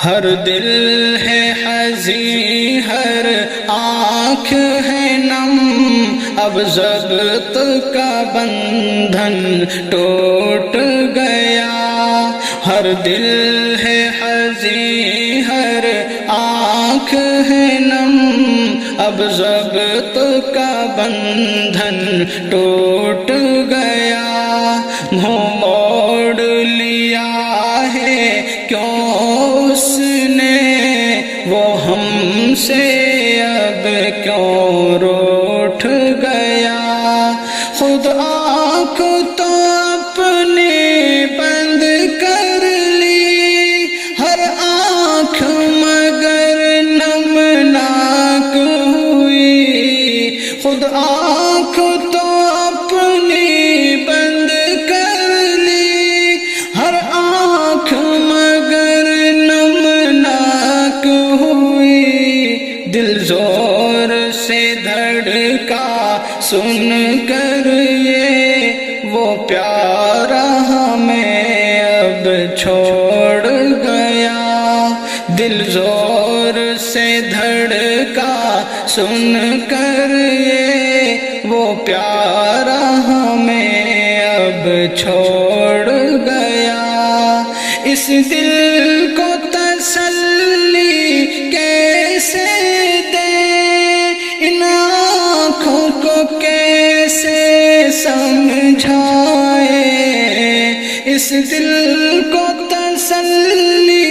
ہر دل ہے حزین، ہر آنکھ ہے نم، اب ضبط کا بندھن ٹوٹ گیا۔ ہر دل ہے حزین، ہر آنکھ ہے نم، اب ضبط کا بندھن ٹوٹ گیا۔ منہ موڑ لیا ہے کیوں اس نے، وہ ہم سے اب کیوں روٹھ گیا۔ خود آنکھ تو اپنی بند کر لی، ہر آنکھ مگر نمناک ہوئی۔ خود آنکھ تو اپنی بند کر لی، ہر آنکھ مگر نمناک ہوئی۔ دل زور سے دھڑکا سن کر یہ، وہ پیارا ہمیں اب چھوڑ گیا۔ دل زور سے دھڑکا سن کر یہ، وہ پیارا ہمیں اب چھوڑ گیا۔ اس دل کو تسلی کیسے دیں، ان آنکھوں کو کیسے سمجھائیں۔ اس دل کو تسلی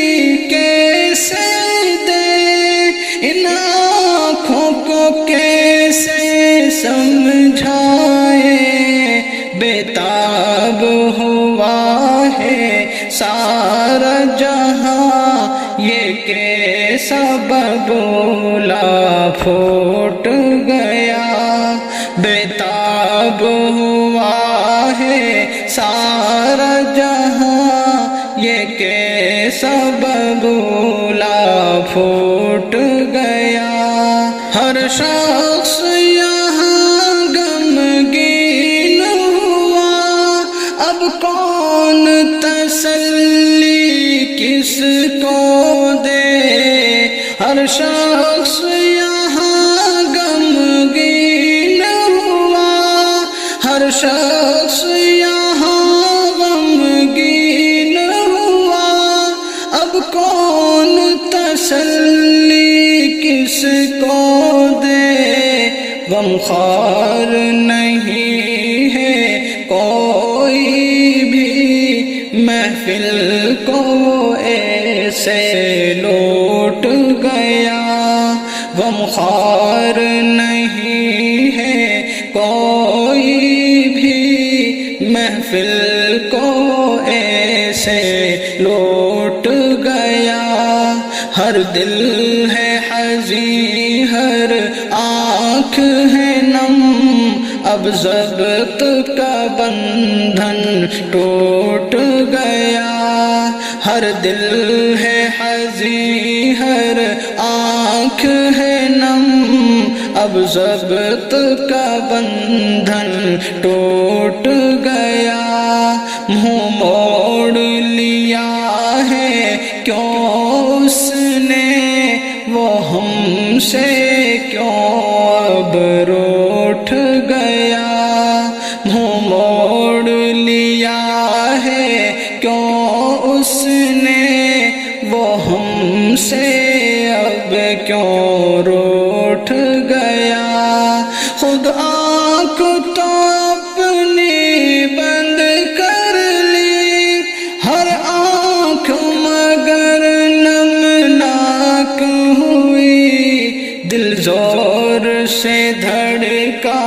کیسے دیں، ان آنکھوں کو کیسے سمجھائیں۔ بےتاب ہوا ہے سارا جہاں، یہ کیسا ببولا پھوٹ گیا۔ بےتاب ہوا ہے سارا جہاں، یہ کیسا ببولا پھوٹ گیا۔ ہر شخص یہاں غمگین ہوا، اب کون تسلی کس کو دے۔ ہر شخص یہاں غمگین ہوا، ہر شخص یہاں غمگین ہوا، اب کون تسلی کس کو دے۔ غمخوار نہیں ہے کوئی بھی، محفل کو ایسے لوٹ گیا۔ غمخوار نہیں ہے کوئی بھی، محفل کو ایسے لوٹ گیا۔ ہر دل ہے حزین، ہر آنکھ ہے نم، اب ضبط کا بندھن ٹوٹ گیا۔ ہر دل ہے حزین، ہر آنکھ ہے نم، اب ضبط کا بندھن ٹوٹ گیا۔ منہ موڑ لیا ہے کیوں اس نے، وہ ہم سے کیوں اب روٹھ گیا۔ منہ موڑ لیا ہے کیوں اس نے، وہ ہم سے اب کیوں روٹھ گیا۔ خود آنکھ تو اپنی بند کر لی، ہر آنکھ مگر نمناک ہوئی۔ دل زور سے دھڑکا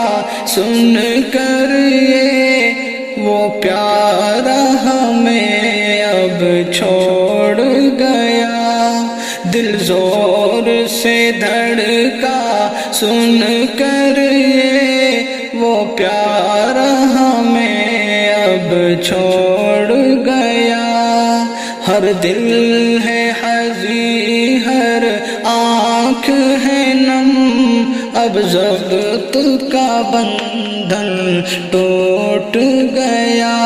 سن کر یہ، وہ پیارا ہمیں اب چھوڑ گیا۔ دل زور سے دھڑکا سن کر یہ، وہ پیارا ہمیں اب چھوڑ گیا۔ ہر دل ہے حزین، ہر آنکھ ہے نم، اب ضبط کا بندھن ٹوٹ گیا۔